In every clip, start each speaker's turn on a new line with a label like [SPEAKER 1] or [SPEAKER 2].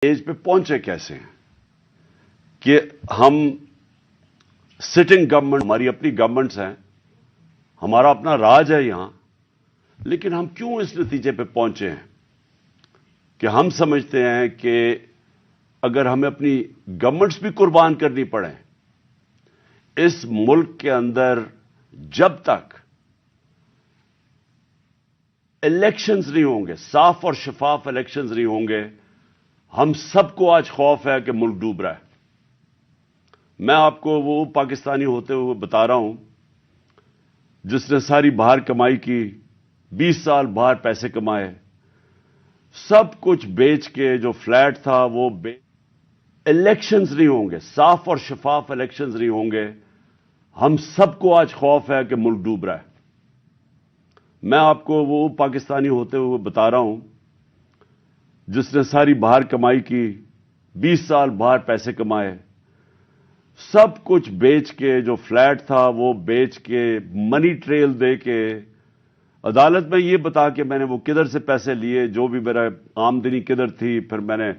[SPEAKER 1] Age پہ پہنچے کیسے ہیں کہ ہم سٹنگ گورنمنٹ، ہماری اپنی گورنمنٹس ہیں، ہمارا اپنا راج ہے یہاں، لیکن ہم کیوں اس نتیجے پہ پہنچے ہیں کہ ہم سمجھتے ہیں کہ اگر ہمیں اپنی گورنمنٹس بھی قربان کرنی پڑیں اس ملک کے اندر جب تک الیکشنز نہیں ہوں گے، صاف اور شفاف الیکشنز نہیں ہوں گے، ہم سب کو آج خوف ہے کہ ملک ڈوب رہا ہے۔ میں آپ کو وہ پاکستانی ہوتے ہوئے بتا رہا ہوں جس نے ساری باہر کمائی کی، 20 سال باہر پیسے کمائے، سب کچھ بیچ کے جو فلیٹ تھا وہ الیکشنز نہیں ہوں گے، صاف اور شفاف الیکشنز نہیں ہوں گے، ہم سب کو آج خوف ہے کہ ملک ڈوب رہا ہے۔ میں آپ کو وہ پاکستانی ہوتے ہوئے بتا رہا ہوں جس نے ساری باہر کمائی کی، 20 سال باہر پیسے کمائے، سب کچھ بیچ کے جو فلیٹ تھا وہ بیچ کے، منی ٹریل دے کے، عدالت میں یہ بتا کہ میں نے وہ کدھر سے پیسے لیے، جو بھی میرا آمدنی کدھر تھی، پھر میں نے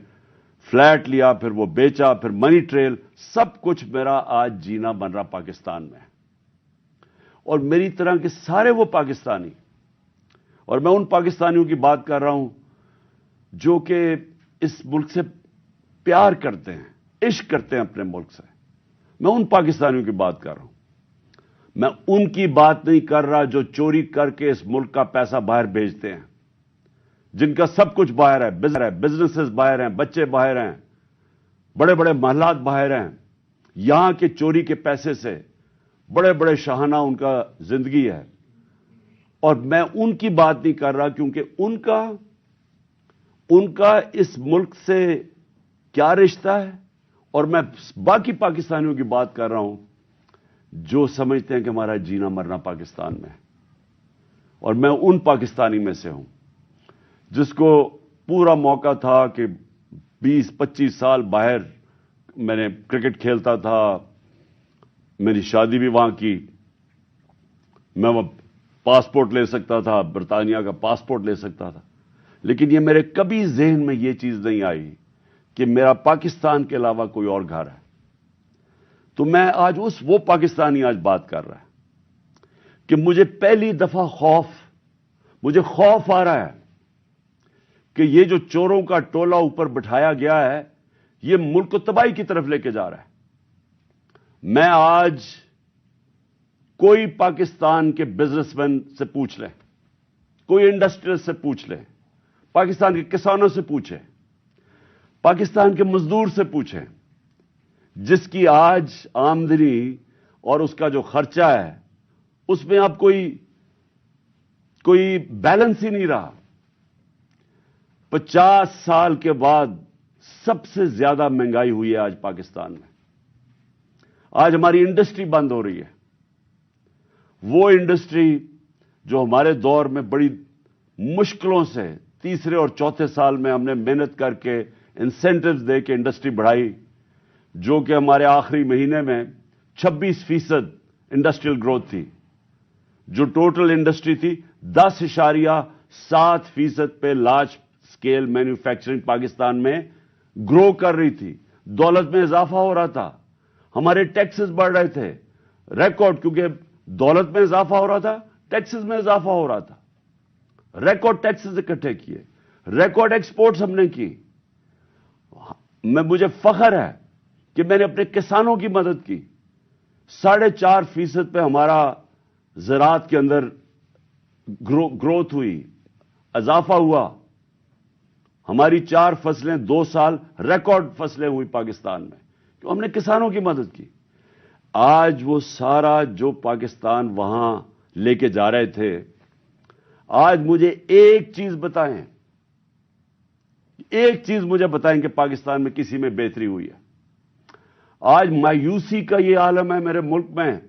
[SPEAKER 1] فلیٹ لیا، پھر وہ بیچا، پھر منی ٹریل، سب کچھ میرا آج جینا بن رہا پاکستان میں۔ اور میری طرح کے سارے وہ پاکستانی، اور میں ان پاکستانیوں کی بات کر رہا ہوں جو کہ اس ملک سے پیار کرتے ہیں، عشق کرتے ہیں اپنے ملک سے، میں ان پاکستانیوں کی بات کر رہا ہوں۔ میں ان کی بات نہیں کر رہا جو چوری کر کے اس ملک کا پیسہ باہر بھیجتے ہیں، جن کا سب کچھ باہر ہے، بزنسز باہر ہیں، بچے باہر ہیں، بڑے بڑے محلات باہر ہیں، یہاں کے چوری کے پیسے سے بڑے بڑے شاہانہ ان کا زندگی ہے۔ اور میں ان کی بات نہیں کر رہا کیونکہ ان کا اس ملک سے کیا رشتہ ہے، اور میں باقی پاکستانیوں کی بات کر رہا ہوں جو سمجھتے ہیں کہ ہمارا جینا مرنا پاکستان میں ہے۔ اور میں ان پاکستانی میں سے ہوں جس کو پورا موقع تھا کہ 20-25 سال باہر میں نے کرکٹ کھیلتا تھا، میری شادی بھی وہاں کی، میں وہ پاسپورٹ لے سکتا تھا، برطانیہ کا پاسپورٹ لے سکتا تھا، لیکن یہ میرے کبھی ذہن میں یہ چیز نہیں آئی کہ میرا پاکستان کے علاوہ کوئی اور گھر ہے۔ تو میں آج وہ پاکستانی آج بات کر رہا ہے کہ مجھے پہلی دفعہ مجھے خوف آ رہا ہے کہ یہ جو چوروں کا ٹولہ اوپر بٹھایا گیا ہے یہ ملک کو تباہی کی طرف لے کے جا رہا ہے۔ میں آج کوئی پاکستان کے بزنس مین سے پوچھ لیں، کوئی انڈسٹریل سے پوچھ لیں، پاکستان کے کسانوں سے پوچھیں، پاکستان کے مزدور سے پوچھیں، جس کی آج آمدنی اور اس کا جو خرچہ ہے اس میں اب کوئی بیلنس ہی نہیں رہا۔ 50 سال کے بعد سب سے زیادہ مہنگائی ہوئی ہے آج پاکستان میں۔ آج ہماری انڈسٹری بند ہو رہی ہے، وہ انڈسٹری جو ہمارے دور میں بڑی مشکلوں سے تیسرے اور چوتھے سال میں ہم نے محنت کر کے انسینٹیوز دے کے انڈسٹری بڑھائی، جو کہ ہمارے آخری مہینے میں 26% انڈسٹریل گروتھ تھی، جو ٹوٹل انڈسٹری تھی 10.7% پہ لارج سکیل مینوفیکچرنگ پاکستان میں گرو کر رہی تھی، دولت میں اضافہ ہو رہا تھا، ہمارے ٹیکسز بڑھ رہے تھے، ریکارڈ، کیونکہ دولت میں اضافہ ہو رہا تھا، ٹیکسز میں اضافہ ہو رہا تھا، ریکارڈ ٹیکسز اکٹھے کیے، ریکارڈ ایکسپورٹس ہم نے کی۔ مجھے فخر ہے کہ میں نے اپنے کسانوں کی مدد کی، 4.5% پہ ہمارا زراعت کے اندر گروتھ ہوئی، اضافہ ہوا، ہماری 4 فصلیں 2 سال ریکارڈ فصلیں ہوئی پاکستان میں، تو ہم نے کسانوں کی مدد کی۔ آج وہ سارا جو پاکستان وہاں لے کے جا رہے تھے، آج مجھے ایک چیز بتائیں کہ پاکستان میں کسی میں بہتری ہوئی ہے۔ آج مایوسی کا یہ عالم ہے میرے ملک میں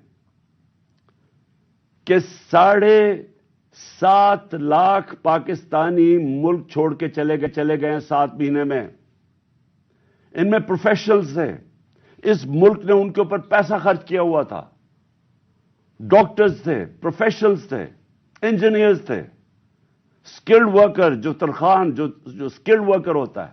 [SPEAKER 1] کہ 7.5 لاکھ پاکستانی ملک چھوڑ کے چلے گئے ہیں 7 مہینے میں۔ ان میں پروفیشنلز تھے، اس ملک نے ان کے اوپر پیسہ خرچ کیا ہوا تھا، ڈاکٹرز تھے، پروفیشنلز تھے، انجینئرز تھے، سکلڈ ورکر، جو تنخواہ جو سکلڈ ورکر ہوتا ہے،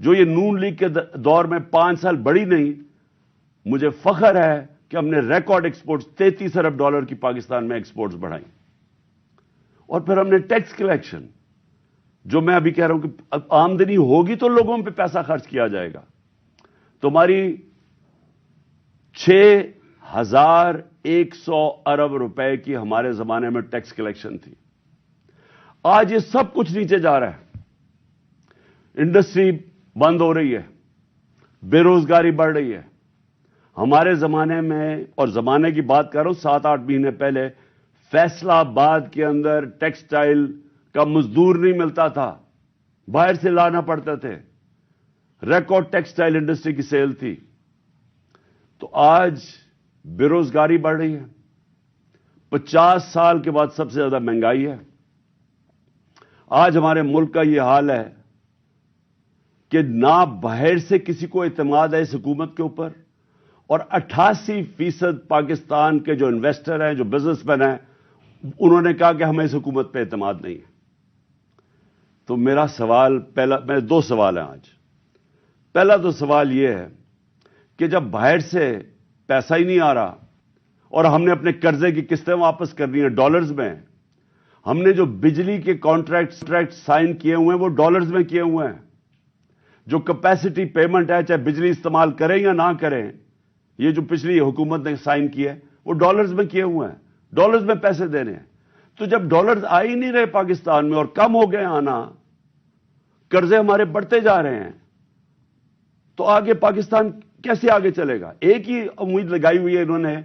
[SPEAKER 1] جو یہ نون لیگ کے دور میں 5 سال بڑھی نہیں. مجھے فخر ہے کہ ہم نے ریکارڈ ایکسپورٹس $33 ارب کی پاکستان میں ایکسپورٹس بڑھائیں. اور پھر ہم نے ٹیکس کلیکشن, جو میں ابھی کہہ رہا ہوں کہ آمدنی ہوگی تو لوگوں پہ پیسہ خرچ کیا جائے گا. تمہاری 6,100 ارب روپے کی ہمارے زمانے میں ٹیکس کلیکشن تھی. آج یہ سب کچھ نیچے جا رہا ہے. انڈسٹری بند ہو رہی ہے, بے روزگاری بڑھ رہی ہے. ہمارے زمانے میں, اور زمانے کی بات کر رہا ہوں 7-8 مہینے پہلے, فیصلہ آباد کے اندر ٹیکسٹائل کا مزدور نہیں ملتا تھا, باہر سے لانا پڑتے تھے. ریکارڈ ٹیکسٹائل انڈسٹری کی سیل تھی. تو آج بے روزگاری بڑھ رہی ہے. 50 سال کے بعد سب سے زیادہ مہنگائی ہے. آج ہمارے ملک کا یہ حال ہے کہ نہ باہر سے کسی کو اعتماد ہے اس حکومت کے اوپر, اور 88% پاکستان کے جو انویسٹر ہیں, جو بزنس مین ہیں, انہوں نے کہا کہ ہمیں اس حکومت پہ اعتماد نہیں ہے. تو میرا سوال میرے 2 سوال ہیں آج. پہلا تو سوال یہ ہے کہ جب باہر سے پیسہ ہی نہیں آ رہا اور ہم نے اپنے قرضے کی قسطیں واپس کرنی ہیں ڈالرز میں, ہم نے جو بجلی کے کانٹریکٹ سائن کیے ہوئے ہیں وہ ڈالرز میں کیے ہوئے ہیں. جو کیپیسٹی پیمنٹ ہے, چاہے بجلی استعمال کریں یا نہ کریں, یہ جو پچھلی حکومت نے سائن کیے ہیں وہ ڈالرز میں کیے ہوئے ہیں. ڈالرز میں پیسے دینے ہیں. تو جب ڈالرز آ ہی نہیں رہے پاکستان میں اور کم ہو گئے آنا, قرضے ہمارے بڑھتے جا رہے ہیں, تو آگے پاکستان کیسے آگے چلے گا؟ ایک ہی امید لگائی ہوئی ہے انہوں نے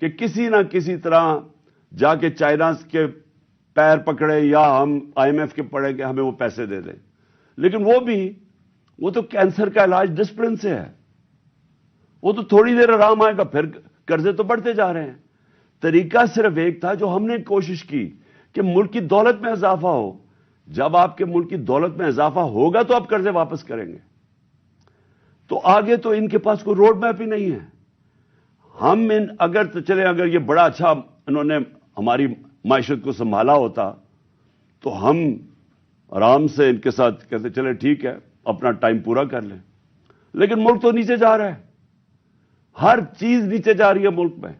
[SPEAKER 1] کہ کسی نہ کسی طرح جا کے چائنا کے پیر پکڑے یا ہم IMF کے پڑے کہ ہمیں وہ پیسے دے دیں. لیکن وہ تو کینسر کا علاج ڈسپلن سے ہے. وہ تو تھوڑی دیر آرام آئے گا, پھر قرضے تو بڑھتے جا رہے ہیں. طریقہ صرف ایک تھا جو ہم نے کوشش کی کہ ملک کی دولت میں اضافہ ہو. جب آپ کے ملک کی دولت میں اضافہ ہوگا تو آپ قرضے واپس کریں گے. تو آگے تو ان کے پاس کوئی روڈ میپ ہی نہیں ہے. اگر یہ بڑا اچھا انہوں نے ہماری معیشت کو سنبھالا ہوتا تو ہم آرام سے ان کے ساتھ کہتے چلے ٹھیک ہے اپنا ٹائم پورا کر لیں. لیکن ملک تو نیچے جا رہا ہے, ہر چیز نیچے جا رہی ہے ملک میں,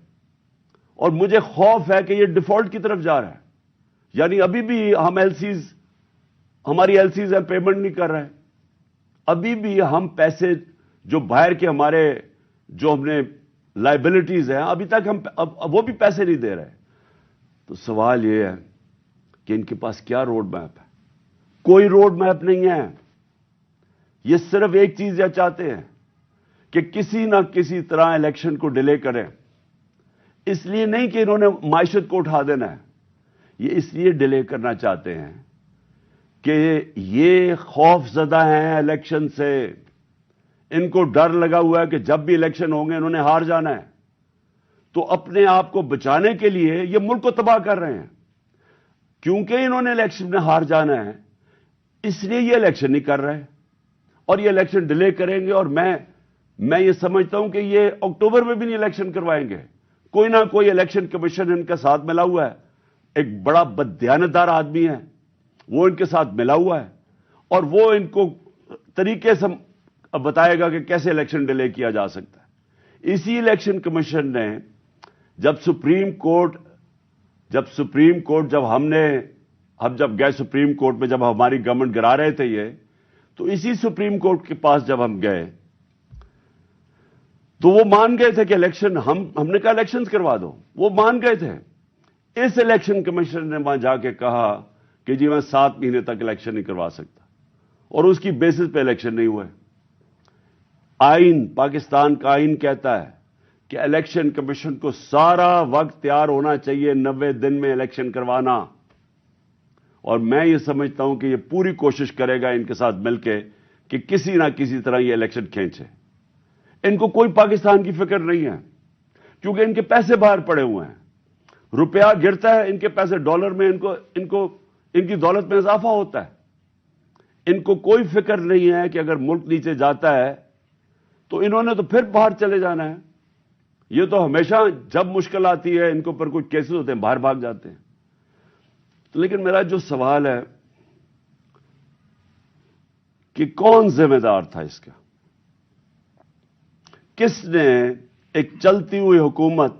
[SPEAKER 1] اور مجھے خوف ہے کہ یہ ڈیفالٹ کی طرف جا رہا ہے. یعنی ابھی بھی ہماری ایلسیز ہیں پیمنٹ نہیں کر رہے. ابھی بھی ہم پیسے جو باہر کے ہمارے جو ہم نے لائبلٹیز ہیں ابھی تک وہ بھی پیسے نہیں دے رہے. تو سوال یہ ہے کہ ان کے پاس کیا روڈ میپ ہے؟ کوئی روڈ میپ نہیں ہے. یہ صرف ایک چیز یہ چاہتے ہیں کہ کسی نہ کسی طرح الیکشن کو ڈیلے کریں. اس لیے نہیں کہ انہوں نے معیشت کو اٹھا دینا ہے, یہ اس لیے ڈیلے کرنا چاہتے ہیں کہ یہ خوف زدہ ہیں الیکشن سے. ان کو ڈر لگا ہوا ہے کہ جب بھی الیکشن ہوں گے انہوں نے ہار جانا ہے. تو اپنے آپ کو بچانے کے لیے یہ ملک کو تباہ کر رہے ہیں. کیونکہ انہوں نے الیکشن میں ہار جانا ہے اس لیے یہ الیکشن نہیں کر رہے, اور یہ الیکشن ڈیلے کریں گے. اور میں یہ سمجھتا ہوں کہ یہ اکتوبر میں بھی نہیں الیکشن کروائیں گے. کوئی نہ کوئی الیکشن کمیشن ان کے ساتھ ملا ہوا ہے, ایک بڑا بددیانتدار آدمی ہے, وہ ان کے ساتھ ملا ہوا ہے, اور وہ ان کو طریقے سے بتائے گا کہ کیسے الیکشن ڈیلے کیا جا سکتا ہے. اسی الیکشن کمیشن نے جب سپریم کورٹ جب گئے سپریم کورٹ میں, جب ہماری گورنمنٹ گرا رہے تھے یہ, تو اسی سپریم کورٹ کے پاس جب ہم گئے تو وہ مان گئے تھے کہ الیکشن ہم نے کہا الیکشن کروا دو, وہ مان گئے تھے. اس الیکشن کمیشن نے وہاں جا کے کہا کہ جی میں 7 مہینے تک الیکشن نہیں کروا سکتا, اور اس کی بیسس پہ الیکشن نہیں ہوئے. پاکستان کا آئین کہتا ہے کہ الیکشن کمیشن کو سارا وقت تیار ہونا چاہیے 90 دن میں الیکشن کروانا. اور میں یہ سمجھتا ہوں کہ یہ پوری کوشش کرے گا ان کے ساتھ مل کے کہ کسی نہ کسی طرح یہ الیکشن کھینچے. ان کو کوئی پاکستان کی فکر نہیں ہے, کیونکہ ان کے پیسے باہر پڑے ہوئے ہیں. روپیہ گرتا ہے, ان کے پیسے ڈالر میں, ان کی دولت میں اضافہ ہوتا ہے. ان کو کوئی فکر نہیں ہے کہ اگر ملک نیچے جاتا ہے تو انہوں نے تو پھر باہر چلے جانا ہے. یہ تو ہمیشہ جب مشکل آتی ہے ان کے اوپر کوئی کیسز ہوتے ہیں باہر بھاگ جاتے ہیں. لیکن میرا جو سوال ہے کہ کون ذمہ دار تھا اس کا؟ کس نے ایک چلتی ہوئی حکومت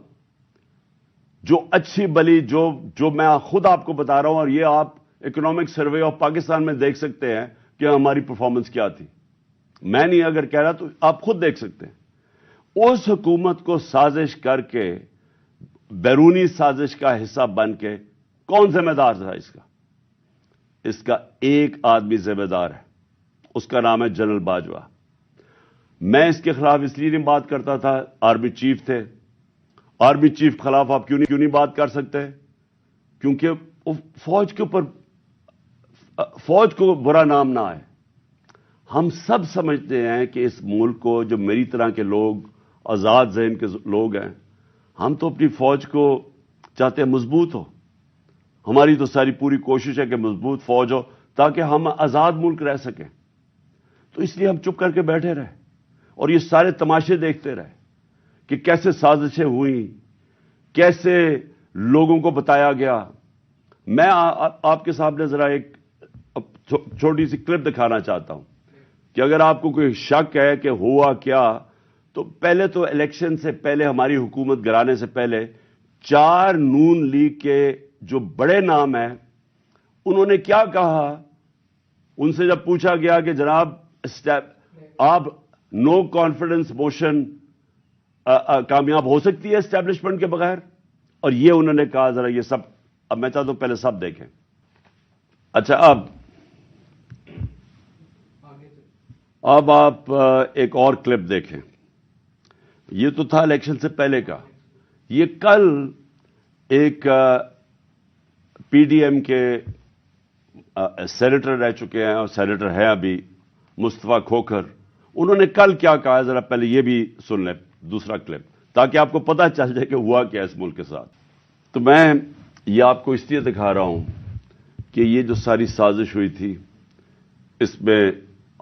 [SPEAKER 1] جو اچھی بلی جو میں خود آپ کو بتا رہا ہوں، اور یہ آپ اکنامک سروے آف پاکستان میں دیکھ سکتے ہیں کہ ہماری پرفارمنس کیا تھی. میں نہیں اگر کہہ رہا تو آپ خود دیکھ سکتے ہیں. اس حکومت کو سازش کر کے، بیرونی سازش کا حصہ بن کے، کون ذمہ دار تھا اس کا؟ اس کا ایک آدمی ذمہ دار ہے، اس کا نام ہے جنرل باجوہ. میں اس کے خلاف اس لیے نہیں بات کرتا تھا، آرمی چیف تھے. آرمی چیف کے خلاف آپ کیوں نہیں بات کر سکتے؟ کیونکہ فوج کے اوپر، فوج کو برا نام نہ آئے. ہم سب سمجھتے ہیں کہ اس ملک کو، جو میری طرح کے لوگ، آزاد ذہن کے لوگ ہیں، ہم تو اپنی فوج کو چاہتے ہیں مضبوط ہو. ہماری تو ساری پوری کوشش ہے کہ مضبوط فوج ہو تاکہ ہم آزاد ملک رہ سکیں. تو اس لیے ہم چپ کر کے بیٹھے رہے اور یہ سارے تماشے دیکھتے رہے کہ کیسے سازشیں ہوئیں، کیسے لوگوں کو بتایا گیا. میں آپ کے سامنے ذرا ایک چھوٹی سی کلپ دکھانا چاہتا ہوں کہ اگر آپ کو کوئی شک ہے کہ ہوا کیا، تو پہلے تو الیکشن سے پہلے، ہماری حکومت گرانے سے پہلے، 4 نون لیگ کے جو بڑے نام ہیں، انہوں نے کیا کہا؟ ان سے جب پوچھا گیا کہ جناب آپ نو کانفیڈنس موشن کامیاب ہو سکتی ہے اسٹیبلشمنٹ کے بغیر، اور یہ انہوں نے کہا. ذرا یہ سب اب میں چاہتا ہوں پہلے سب دیکھیں. اچھا، اب آپ ایک اور کلپ دیکھیں. یہ تو تھا الیکشن سے پہلے کا. یہ کل ایک پی ڈی ایم کے سینیٹر رہ چکے ہیں اور سینیٹر ہیں ابھی، مصطفیٰ کھوکھر. انہوں نے کل کیا کہا، ذرا پہلے یہ بھی سن لیں، دوسرا کلپ، تاکہ آپ کو پتہ چل جائے کہ ہوا کیا اس ملک کے ساتھ. تو میں یہ آپ کو اس لیے دکھا رہا ہوں کہ یہ جو ساری سازش ہوئی تھی، اس میں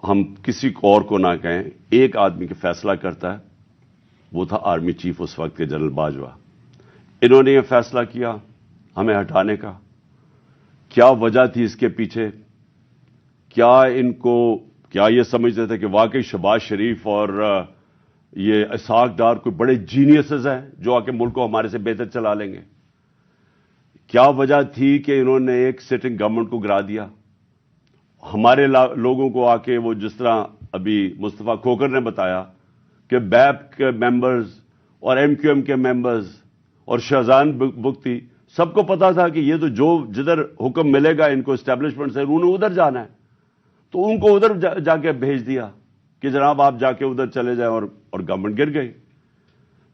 [SPEAKER 1] ہم کسی کو اور کو نہ کہیں، ایک آدمی کے فیصلہ کرتا ہے، وہ تھا آرمی چیف اس وقت کے جنرل باجوہ. انہوں نے یہ فیصلہ کیا ہمیں ہٹانے کا. کیا وجہ تھی اس کے پیچھے؟ کیا یہ سمجھتے تھے کہ واقعی شہباز شریف اور یہ اسحاق ڈار کوئی بڑے جینیسز ہیں جو آ کے ملک کو ہمارے سے بہتر چلا لیں گے؟ کیا وجہ تھی کہ انہوں نے ایک سٹنگ گورنمنٹ کو گرا دیا؟ ہمارے لوگوں کو آ کے، وہ جس طرح ابھی مصطفیٰ کھوکھر نے بتایا کہ بیپ کے ممبرز اور ایم کیو ایم کے ممبرز اور شہزان بگٹی، سب کو پتا تھا کہ یہ تو جدھر حکم ملے گا ان کو اسٹیبلشمنٹ سے، انہوں نے ادھر جانا ہے. تو ان کو ادھر جا کے بھیج دیا کہ جناب آپ جا کے ادھر چلے جائیں، اور گورنمنٹ گر گئی.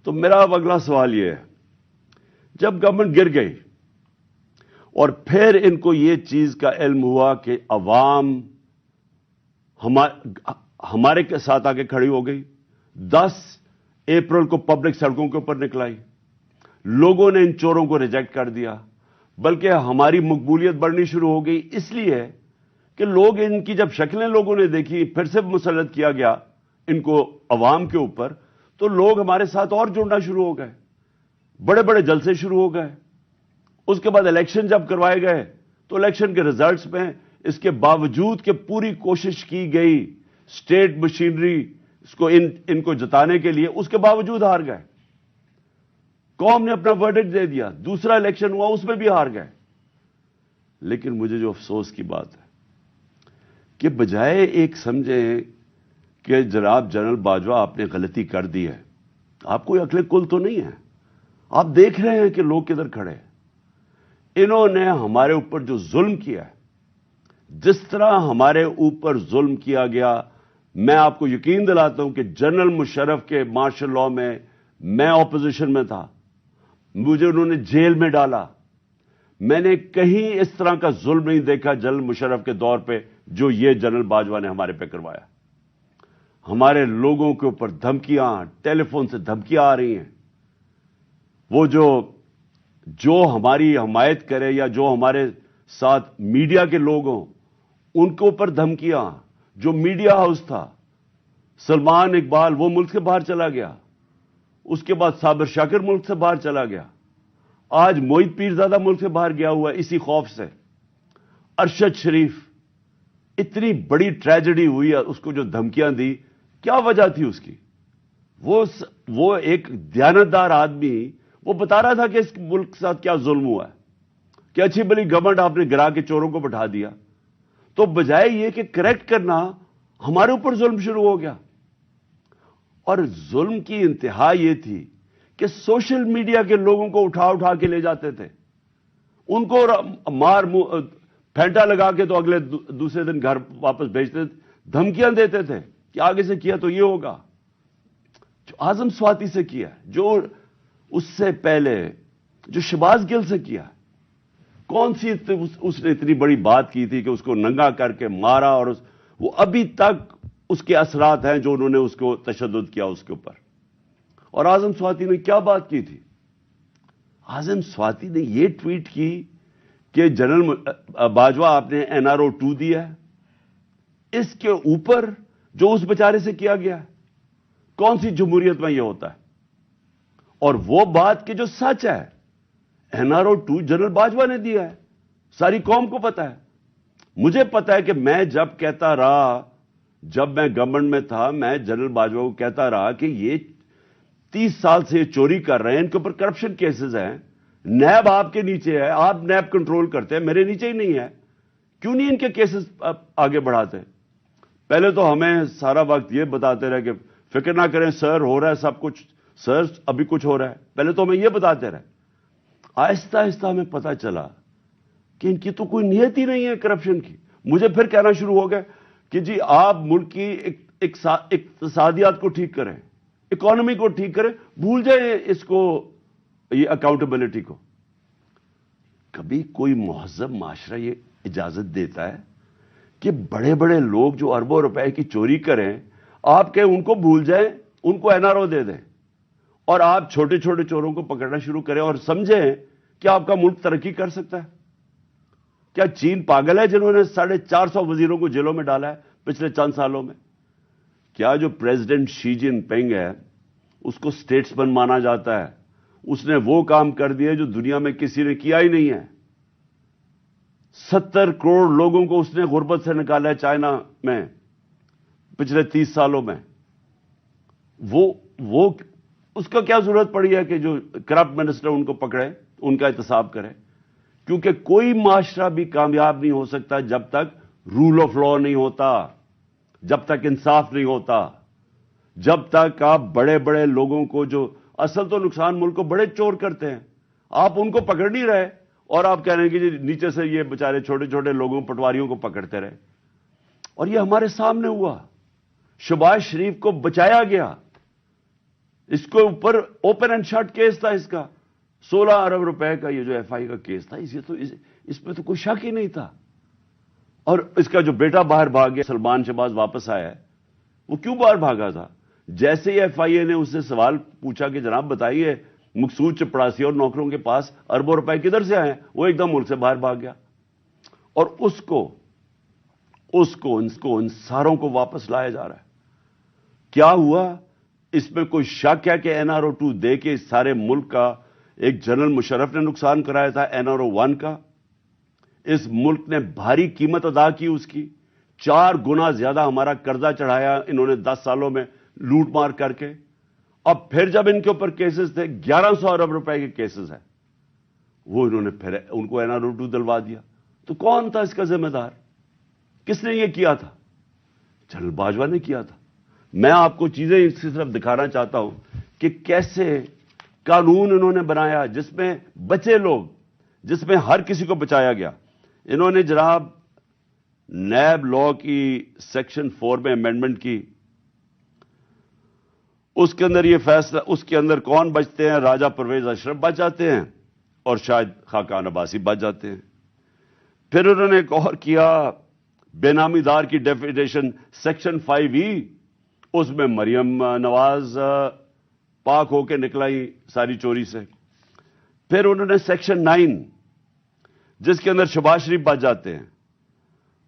[SPEAKER 1] تو میرا اب اگلا سوال یہ ہے، جب گورنمنٹ گر گئی اور پھر ان کو یہ چیز کا علم ہوا کہ عوام ہمارے کے ساتھ آگے کھڑی ہو گئی، 10 اپریل کو پبلک سڑکوں کے اوپر نکلائی، لوگوں نے ان چوروں کو ریجیکٹ کر دیا، بلکہ ہماری مقبولیت بڑھنی شروع ہو گئی اس لیے کہ لوگ، ان کی جب شکلیں لوگوں نے دیکھی، پھر سے مسلط کیا گیا ان کو عوام کے اوپر، تو لوگ ہمارے ساتھ اور جڑنا شروع ہو گئے، بڑے بڑے جلسے شروع ہو گئے. اس کے بعد الیکشن جب کروائے گئے تو الیکشن کے ریزلٹس میں اس کے باوجود کہ پوری کوشش کی گئی اسٹیٹ مشینری اس کو ان کو جتانے کے لیے، اس کے باوجود ہار گئے. قوم نے اپنا ورڈکٹ دے دیا. دوسرا الیکشن ہوا، اس میں بھی ہار گئے. لیکن مجھے جو افسوس کی بات ہے کہ بجائے ایک سمجھیں کہ جناب جنرل باجوہ آپ نے غلطی کر دی ہے، آپ کوئی عقل کل تو نہیں ہے، آپ دیکھ رہے ہیں کہ لوگ کدھر کھڑے ہیں. انہوں نے ہمارے اوپر جو ظلم کیا ہے، جس طرح ہمارے اوپر ظلم کیا گیا، میں آپ کو یقین دلاتا ہوں کہ جنرل مشرف کے مارشل لاء میں اپوزیشن میں تھا، مجھے انہوں نے جیل میں ڈالا. میں نے کہیں اس طرح کا ظلم نہیں دیکھا جنرل مشرف کے دور پہ جو یہ جنرل باجوہ نے ہمارے پہ کروایا. ہمارے لوگوں کے اوپر دھمکیاں، ٹیلی فون سے دھمکیاں آ رہی ہیں. وہ جو ہماری حمایت کرے یا جو ہمارے ساتھ میڈیا کے لوگ ہوں، ان کے اوپر دھمکیاں. جو میڈیا ہاؤس تھا، سلمان اقبال، وہ ملک سے باہر چلا گیا. اس کے بعد صابر شاکر ملک سے باہر چلا گیا. آج موحد پیرزادہ ملک سے باہر گیا ہوا ہے اسی خوف سے. ارشد شریف اتنی بڑی ٹریجڈی ہوئی، اس کو جو دھمکیاں دی، کیا وجہ تھی اس کی؟ وہ ایک دیانتدار آدمی، وہ بتا رہا تھا کہ اس ملک کے ساتھ کیا ظلم ہوا ہے، کہ اچھی بلی گورنمنٹ آپ نے گرا کے چوروں کو بٹھا دیا، تو بجائے یہ کہ کریکٹ کرنا، ہمارے اوپر ظلم شروع ہو گیا۔ اور ظلم کی انتہا یہ تھی کہ سوشل میڈیا کے لوگوں کو اٹھا اٹھا کے لے جاتے تھے، ان کو مار پھینٹا لگا کے تو اگلے دوسرے دن گھر واپس بھیجتے تھے، دھمکیاں دیتے تھے کہ آگے سے کیا تو یہ ہوگا۔ جو اعظم سواتی سے کیا، جو اس سے پہلے جو شہباز گل سے کیا، کون سی اس نے اتنی بڑی بات کی تھی کہ اس کو ننگا کر کے مارا، اور وہ ابھی تک اس کے اثرات ہیں جو انہوں نے اس کو تشدد کیا اس کے اوپر۔ اور اعظم سواتی نے کیا بات کی تھی؟ اعظم سواتی نے یہ ٹویٹ کی کہ جنرل باجوہ آپ نے NRO 2 دیا ہے، اس کے اوپر جو اس بیچارے سے کیا گیا ہے، کون سی جمہوریت میں یہ ہوتا ہے؟ اور وہ بات کہ جو سچ ہے، NRO 2 جنرل باجوہ نے دیا ہے، ساری قوم کو پتا ہے۔ مجھے پتا ہے کہ میں جب کہتا رہا، جب میں گورنمنٹ میں تھا، میں جنرل باجوہ کو کہتا رہا کہ یہ 30 سال سے یہ چوری کر رہے ہیں، ان کے اوپر کرپشن کیسز ہیں، نیب آپ کے نیچے ہے، آپ نیب کنٹرول کرتے ہیں، میرے نیچے ہی نہیں ہے، کیوں نہیں ان کے کیسز آگے بڑھاتے؟ پہلے تو ہمیں سارا وقت یہ بتاتے رہے کہ فکر نہ کریں سر، ہو رہا ہے سب کچھ، سر ابھی کچھ ہو رہا ہے، پہلے تو ہمیں یہ بتاتے رہے۔ آہستہ آہستہ ہمیں پتا چلا کہ ان کی تو کوئی نیت ہی نہیں ہے کرپشن کی۔ مجھے پھر کہنا شروع ہو گیا کہ جی آپ ملک کی اقتصادیات کو ٹھیک کریں، اکانومی کو ٹھیک کریں، بھول جائیں اس کو، یہ اکاؤنٹیبلٹی کو۔ کبھی کوئی مہذب معاشرہ یہ اجازت دیتا ہے کہ بڑے بڑے لوگ جو اربوں روپے کی چوری کریں، آپ کہ ان کو بھول جائیں، ان کو NRO دے دیں، اور آپ چھوٹے چھوٹے چوروں کو پکڑنا شروع کریں اور سمجھیں کہ آپ کا ملک ترقی کر سکتا ہے؟ کیا چین پاگل ہے جنہوں نے 450 وزیروں کو جیلوں میں ڈالا ہے پچھلے چند سالوں میں؟ کیا جو پریزیڈنٹ شی جن پنگ ہے اس کو اسٹیٹسمین مانا جاتا ہے، اس نے وہ کام کر دیے جو دنیا میں کسی نے کیا ہی نہیں ہے؟ 70 کروڑ لوگوں کو اس نے غربت سے نکالا ہے چائنا میں پچھلے 30 سالوں میں۔ وہ اس کا کیا ضرورت پڑی ہے کہ جو کرپٹ منسٹر ان کو پکڑے، ان کا احتساب کرے؟ کیونکہ کوئی معاشرہ بھی کامیاب نہیں ہو سکتا جب تک رول آف لا نہیں ہوتا، جب تک انصاف نہیں ہوتا، جب تک آپ بڑے بڑے لوگوں کو، جو اصل تو نقصان ملک کو بڑے چور کرتے ہیں، آپ ان کو پکڑ نہیں رہے، اور آپ کہہ رہے ہیں کہ جی نیچے سے یہ بیچارے چھوٹے چھوٹے لوگوں، پٹواریوں کو پکڑتے رہے۔ اور یہ ہمارے سامنے ہوا، شہباز شریف کو بچایا گیا، اس کو اوپر اوپن اینڈ شٹ کیس تھا، اس کا 16 ارب روپے کا یہ جو FI کا کیس تھا، اس پہ تو کوئی شک ہی نہیں تھا۔ اور اس کا جو بیٹا باہر بھاگ گیا، سلمان شہباز واپس آیا ہے، وہ کیوں باہر بھاگا تھا؟ جیسے ہی FIA نے اس سے سوال پوچھا کہ جناب بتائیے مقصود چپڑاسی اور نوکروں کے پاس اربوں روپے کدھر سے آئے ہیں، وہ ایک دم ملک سے باہر بھاگ گیا، اور اس کو ان ساروں کو واپس لایا جا رہا ہے۔ کیا ہوا؟ اس میں کوئی شک ہے کہ NRO 2 دے کے اس سارے ملک کا ایک جنرل مشرف نے نقصان کرایا تھا NRO 1 کا؟ اس ملک نے بھاری قیمت ادا کی اس کی، 4 گنا زیادہ ہمارا قرضہ چڑھایا انہوں نے 10 سالوں میں لوٹ مار کر کے۔ اب پھر جب ان کے اوپر کیسز تھے، 1100 ارب روپے کے کیسز ہیں، وہ انہوں نے پھر ان کو NRO 2 دلوا دیا۔ تو کون تھا اس کا ذمہ دار؟ کس نے یہ کیا تھا؟ جنرل باجوہ نے کیا تھا۔ میں آپ کو چیزیں اس کی طرف دکھانا چاہتا ہوں کہ کیسے قانون انہوں نے بنایا جس میں بچے لوگ، جس میں ہر کسی کو بچایا گیا۔ انہوں نے جناب نیب لا کی سیکشن 4 میں امینڈمنٹ کی، اس کے اندر یہ فیصلہ، اس کے اندر کون بچتے ہیں؟ راجہ پرویز اشرف بچ جاتے ہیں، اور شاید خاقان عباسی بچ جاتے ہیں۔ پھر انہوں نے ایک اور کیا، بے نامی دار کی ڈیفینیشن سیکشن 5E، اس میں مریم نواز پاک ہو کے نکلائی ساری چوری سے۔ پھر انہوں نے سیکشن 9 جس کے اندر شہباز شریف بچ جاتے ہیں،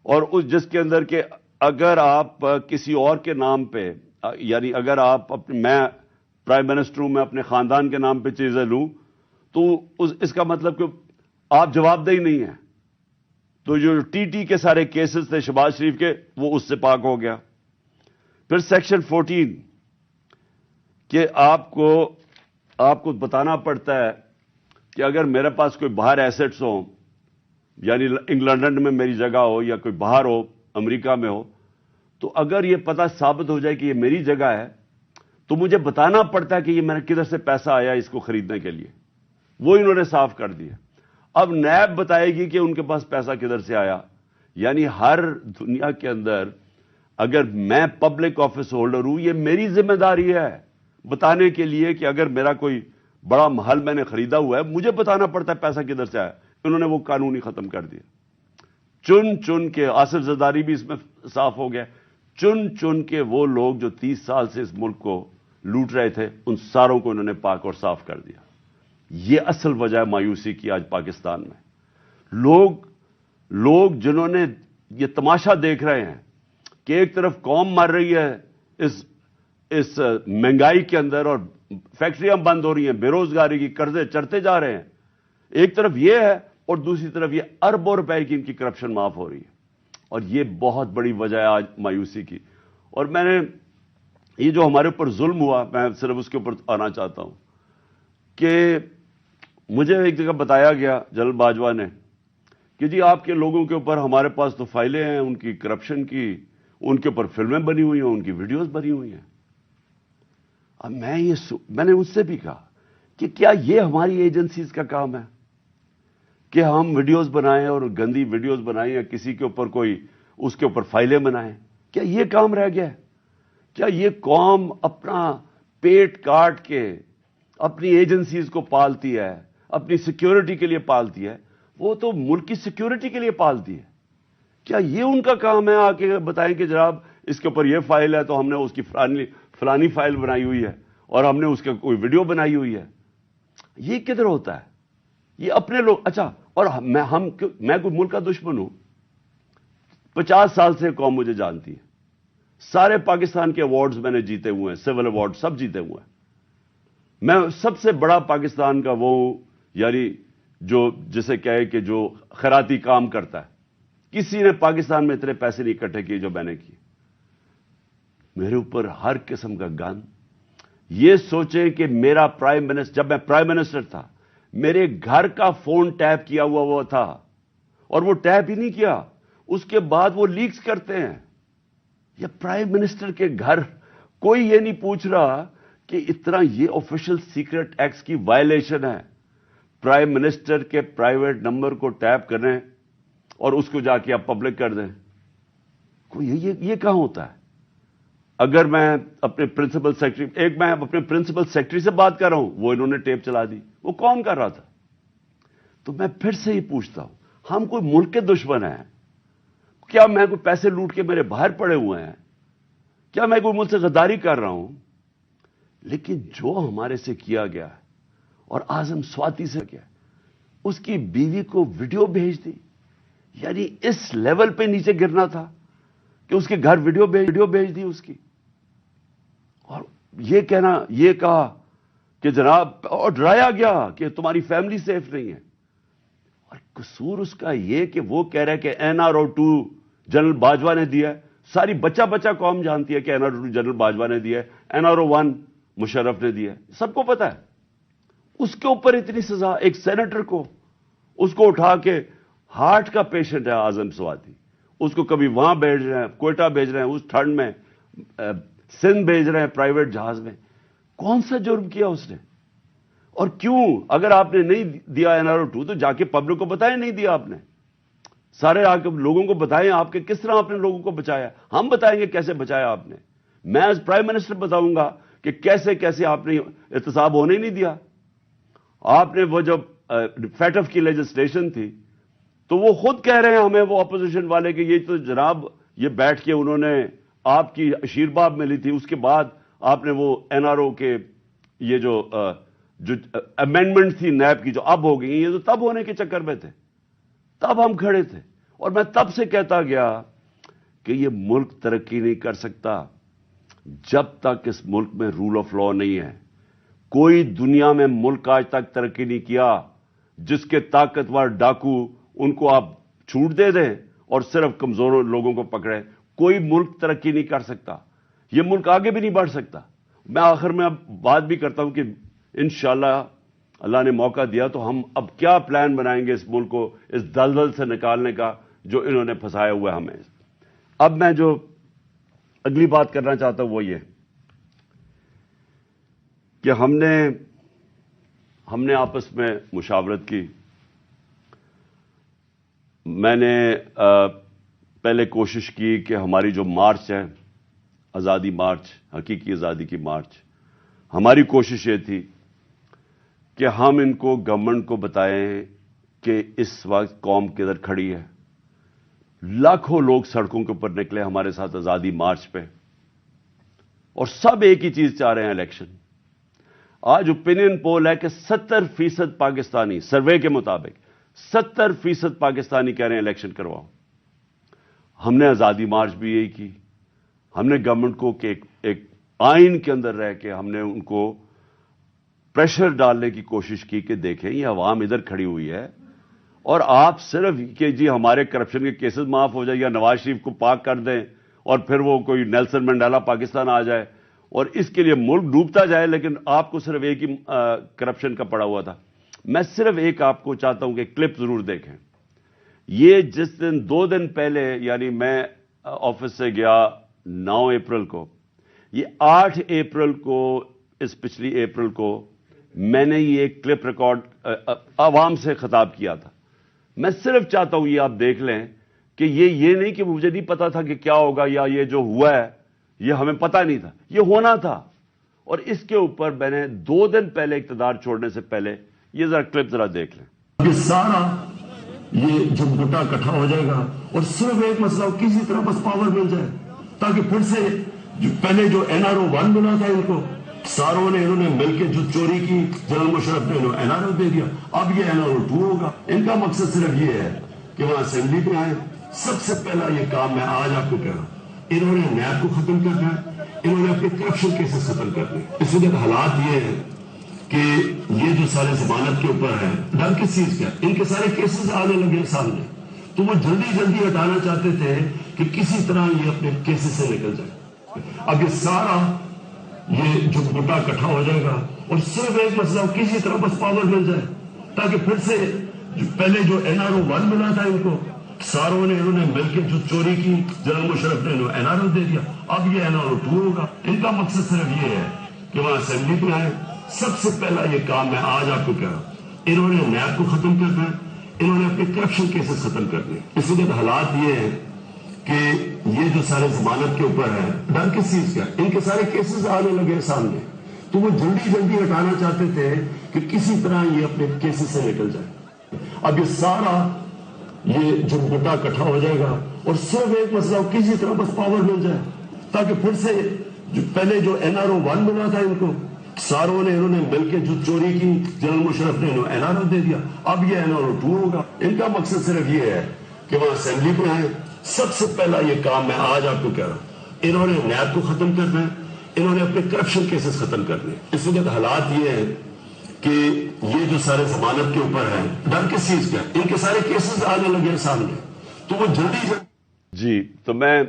[SPEAKER 1] اور جس کے اندر کہ اگر آپ کسی اور کے نام پہ، یعنی اگر آپ میں پرائم منسٹر ہوں، میں اپنے خاندان کے نام پہ چیزیں لوں تو اس کا مطلب کہ آپ جواب دہی نہیں ہیں، تو جو ٹی ٹی کے سارے کیسز تھے شہباز شریف کے وہ اس سے پاک ہو گیا. پھر سیکشن 14 کہ آپ کو بتانا پڑتا ہے کہ اگر میرے پاس کوئی باہر ایسٹس ہوں، یعنی انگلینڈ میں میری جگہ ہو یا کوئی باہر ہو امریکہ میں ہو، تو اگر یہ پتہ ثابت ہو جائے کہ یہ میری جگہ ہے تو مجھے بتانا پڑتا ہے کہ یہ میرا کدھر سے پیسہ آیا اس کو خریدنے کے لیے. وہ انہوں نے صاف کر دیا. اب نیب بتائے گی کہ ان کے پاس پیسہ کدھر سے آیا. یعنی ہر دنیا کے اندر اگر میں پبلک آفس ہولڈر ہوں، یہ میری ذمہ داری ہے بتانے کے لیے کہ اگر میرا کوئی بڑا محل میں نے خریدا ہوا ہے مجھے بتانا پڑتا ہے پیسہ کدھر سے آیا. انہوں نے وہ قانون ہی ختم کر دیا. چن کے آصف زرداری بھی اس میں صاف ہو گیا. چن کے وہ لوگ جو 30 سال سے اس ملک کو لوٹ رہے تھے ان ساروں کو انہوں نے پاک اور صاف کر دیا. یہ اصل وجہ ہے مایوسی کی آج پاکستان میں. لوگ جنہوں نے یہ تماشا دیکھ رہے ہیں کہ ایک طرف قوم مر رہی ہے اس مہنگائی کے اندر اور فیکٹریاں بند ہو رہی ہیں، بے روزگاری کی قرضے چڑھتے جا رہے ہیں، ایک طرف یہ ہے اور دوسری طرف یہ اربوں روپے کی ان کی کرپشن معاف ہو رہی ہے. اور یہ بہت بڑی وجہ ہے آج مایوسی کی. اور میں نے یہ جو ہمارے اوپر ظلم ہوا میں صرف اس کے اوپر آنا چاہتا ہوں کہ مجھے ایک جگہ بتایا گیا جنرل باجوہ نے کہ جی آپ کے لوگوں کے اوپر ہمارے پاس تو فائلیں ہیں ان کی کرپشن کی، ان کے اوپر فلمیں بنی ہوئی ہیں، ان کی ویڈیوز بنی ہوئی ہیں. اب میں نے اس سے بھی کہا کہ کیا یہ ہماری ایجنسیز کا کام ہے کہ ہم ویڈیوز بنائیں اور گندی ویڈیوز بنائیں یا کسی کے اوپر اس کے اوپر فائلیں بنائیں؟ کیا یہ کام رہ گیا ہے؟ کیا یہ قوم اپنا پیٹ کاٹ کے اپنی ایجنسیز کو پالتی ہے، اپنی سیکیورٹی کے لیے پالتی ہے؟ وہ تو ملک کی سیکیورٹی کے لیے پالتی ہے. کیا یہ ان کا کام ہے آ کے بتائیں کہ جناب اس کے اوپر یہ فائل ہے تو ہم نے اس کی فلانی فائل بنائی ہوئی ہے اور ہم نے اس کا کوئی ویڈیو بنائی ہوئی ہے؟ یہ کدھر ہوتا ہے؟ یہ اپنے لوگ. اچھا، اور میں کوئی ملک کا دشمن ہوں؟ 50 سال سے قوم مجھے جانتی ہے. سارے پاکستان کے ایوارڈز میں نے جیتے ہوئے ہیں، سول ایوارڈ سب جیتے ہوئے ہیں. میں سب سے بڑا پاکستان کا وہ ہوں، یعنی جسے کہے کہ جو خیراتی کام کرتا ہے. کسی نے پاکستان میں اتنے پیسے نہیں اکٹھے کیے جو میں نے کیے. میرے اوپر ہر قسم کا گن. یہ سوچیں کہ میرا پرائم منسٹر، جب میں پرائم منسٹر تھا، میرے گھر کا فون ٹیپ کیا ہوا تھا اور وہ ٹیپ ہی نہیں کیا، اس کے بعد وہ لیکس کرتے ہیں. یہ پرائم منسٹر کے گھر کوئی یہ نہیں پوچھ رہا کہ اتنا یہ آفیشل سیکرٹ ایکٹس کی وائلیشن ہے. پرائم منسٹر کے پرائیویٹ نمبر کو ٹیپ کریں اور اس کو جا کے آپ پبلک کر دیں. کوئی یہ کہاں ہوتا ہے؟ اگر میں اپنے پرنسپل سیکرٹری میں اپنے پرنسپل سیکرٹری سے بات کر رہا ہوں، وہ انہوں نے ٹیپ چلا دی. وہ کون کر رہا تھا؟ تو میں پھر سے ہی پوچھتا ہوں، ہم کوئی ملک کے دشمن ہیں؟ کیا میں کوئی پیسے لوٹ کے میرے باہر پڑے ہوئے ہیں؟ کیا میں کوئی ملک سے غداری کر رہا ہوں؟ لیکن جو ہمارے سے کیا گیا ہے اور اعظم سواتی سے کیا، اس کی بیوی کو ویڈیو بھیج دی. یعنی اس لیول پہ نیچے گرنا تھا کہ اس کے گھر ویڈیو بھیج دی اس کی. اور یہ کہا کہ جناب، اور ڈرایا گیا کہ تمہاری فیملی سیف نہیں ہے. اور قصور اس کا یہ کہ وہ کہہ رہا ہے کہ NRO 2 جنرل باجوہ نے دیا ہے. ساری بچہ قوم جانتی ہے کہ NRO 2 جنرل باجوہ نے دیا ہے، NRO 1 مشرف نے دیا ہے، سب کو پتا ہے. اس کے اوپر اتنی سزا ایک سینیٹر کو، اس کو اٹھا کے ہارٹ کا پیشنٹ ہے اعظم سواتی، اس کو کبھی وہاں بھیج رہے ہیں، کوئٹہ بھیج رہے ہیں، اس ٹھنڈ میں سندھ بھیج رہے ہیں پرائیویٹ جہاز میں. کون سا جرم کیا اس نے؟ اور کیوں؟ اگر آپ نے نہیں دیا NRO 2 تو جا کے پبلک کو بتائیں نہیں دیا آپ نے. سارے آ کے لوگوں کو بتائیں آپ کے کس طرح آپ نے لوگوں کو بچایا. ہم بتائیں گے کیسے بچایا آپ نے. میں ایز پرائم منسٹر بتاؤں گا کہ کیسے آپ نے احتساب ہونے ہی نہیں دیا. آپ نے وہ جب فیٹف کی لیجسلیشن تھی تو وہ خود کہہ رہے ہیں ہمیں، وہ اپوزیشن والے، کہ یہ تو جناب یہ بیٹھ کے انہوں نے آپ کی آشیرواد ملی تھی، اس کے بعد آپ نے وہ NRO کے یہ جو امینڈمنٹ تھی نیب کی جو اب ہو گئی، یہ تو تب ہونے کے چکر میں تھے، تب ہم کھڑے تھے. اور میں تب سے کہتا گیا کہ یہ ملک ترقی نہیں کر سکتا جب تک اس ملک میں رول آف لا نہیں ہے. کوئی دنیا میں ملک آج تک ترقی نہیں کیا جس کے طاقتور ڈاکو ان کو آپ چھوٹ دے دیں اور صرف کمزور لوگوں کو پکڑیں، کوئی ملک ترقی نہیں کر سکتا، یہ ملک آگے بھی نہیں بڑھ سکتا۔ میں آخر میں اب بات بھی کرتا ہوں کہ انشاءاللہ اللہ نے موقع دیا تو ہم اب کیا پلان بنائیں گے اس ملک کو اس دلدل سے نکالنے کا جو انہوں نے پھنسایا ہوا ہے ہمیں۔ اب میں جو اگلی بات کرنا چاہتا ہوں وہ یہ کہ ہم نے آپس میں مشاورت کی۔ میں نے پہلے کوشش کی کہ ہماری جو مارچ ہے، آزادی مارچ، حقیقی آزادی کی مارچ، ہماری کوشش یہ تھی کہ ہم ان کو گورنمنٹ کو بتائیں کہ اس وقت قوم کدھر کھڑی ہے۔ لاکھوں لوگ سڑکوں کے اوپر نکلے ہمارے ساتھ آزادی مارچ پہ، اور سب ایک ہی چیز چاہ رہے ہیں، الیکشن۔ آج اوپینین پول ہے کہ 70% پاکستانی، سروے کے مطابق 70% پاکستانی کہہ رہے ہیں الیکشن کرواؤ۔ ہم نے آزادی مارچ بھی یہی کی۔ ہم نے گورنمنٹ کو کہ ایک آئین کے اندر رہ کے ہم نے ان کو پریشر ڈالنے کی کوشش کی کہ دیکھیں یہ عوام ادھر کھڑی ہوئی ہے اور آپ صرف کہ جی ہمارے کرپشن کے کیسز معاف ہو جائے یا نواز شریف کو پاک کر دیں اور پھر وہ کوئی نیلسن منڈیلا پاکستان آ جائے اور اس کے لیے ملک ڈوبتا جائے، لیکن آپ کو صرف ایک ہی کرپشن کا پڑا ہوا تھا۔ میں صرف ایک آپ کو چاہتا ہوں کہ کلپ ضرور دیکھیں۔ یہ جس دن 2 دن پہلے، یعنی میں آفس سے گیا 9 اپریل کو، یہ 8 اپریل کو، اس پچھلی اپریل کو میں نے یہ کلپ ریکارڈ عوام سے خطاب کیا تھا۔ میں صرف چاہتا ہوں یہ آپ دیکھ لیں کہ یہ نہیں کہ مجھے نہیں پتا تھا کہ کیا ہوگا یا یہ جو ہوا ہے یہ ہمیں پتا نہیں تھا، یہ ہونا تھا۔ اور اس کے اوپر میں نے 2 دن پہلے اقتدار چھوڑنے سے پہلے یہ ذرا کلپ ذرا دیکھ لیں۔
[SPEAKER 2] یہ سارا یہ جھمپٹا اکٹھا ہو جائے گا اور صرف ایک مسئلہ ہو، کسی طرح بس پاور مل جائے تاکہ پھر سے پہلے جو NRO 1 بنا تھا ان کو ساروں نے، انہوں نے مل کے جو چوری کی، جنرل مشرف نے انہوں NRO دے دیا، اب یہ NRO 2 ہوگا۔ ان کا مقصد صرف یہ ہے کہ وہاں اسمبلی پہ آئے۔ سب سے پہلا یہ کام میں آج آپ کو کہہ رہا ہوں، انہوں نے نیب کو ختم کرنا ہے، انہوں نے اپنے کرپشن کیسز ختم کرنے۔ اس وقت حالات یہ ہے کہ یہ جو سارے ضمانت کے اوپر ہیں، ڈر کس چیز کا، ان کے سارے کیسز آنے لگے سامنے، تو وہ جلدی جلدی ہٹانا چاہتے تھے کہ کسی طرح یہ اپنے کیسز سے نکل جائے۔ اب یہ سارا یہ جھمپٹا اکٹھا ہو جائے گا اور صرف ایک مسئلہ ہو، کسی طرح بس پاور مل جائے تاکہ پھر سے پہلے جو NRO 1 ملا تھا ان کو ساروں نے، انہوں نے مل کے جو چوری کی، جنرل مشرف نے انہوں NRO دے دیا، اب یہ NRO 2 ہوگا۔ ان کا مقصد صرف یہ ہے کہ وہاں اسمبلی پہ آئے۔ سب سے پہلا یہ کام میں آج آپ کو کہہ رہا ہوں، انہوں نے نیب کو ختم کرنا ہے، انہوں نے اپنے کرپشن کیسز ختم کرنے۔ اس وقت حالات یہ ہے کہ یہ جو سارے ضمانت کے اوپر ہیں، ڈر کس چیز کا، ان کے سارے کیسز آنے لگے سامنے، تو وہ جلدی جلدی ہٹانا چاہتے تھے کہ کسی طرح یہ اپنے کیسز سے نکل جائے۔ اب یہ سارا یہ جھمپٹا اکٹھا ہو جائے گا اور صرف ایک مسئلہ ہو، کسی طرح بس پاور مل جائے تاکہ پھر سے پہلے جو NRO 1 بنا تھا ان کو ساروں نے، انہوں نے مل کے جو چوری کی، جنرل مشرف نے انہوں NRO دے دیا، اب یہ NRO 2 ہوگا۔ ان کا مقصد صرف یہ ہے کہ وہاں اسمبلی پہ آئے۔ سب سے پہلا یہ کام میں آج آپ کو کہہ رہا ہوں، انہوں نے نیب کو ختم کرنا ہے، انہوں نے اپنے کرپشن کیسز ختم کرنے۔ اس وقت حالات یہ ہے کہ یہ جو سارے ضمانت کے اوپر ہیں، ڈر کس چیز کا، ان کے سارے کیسز آنے لگے سامنے، تو وہ جلدی
[SPEAKER 1] جی تو میں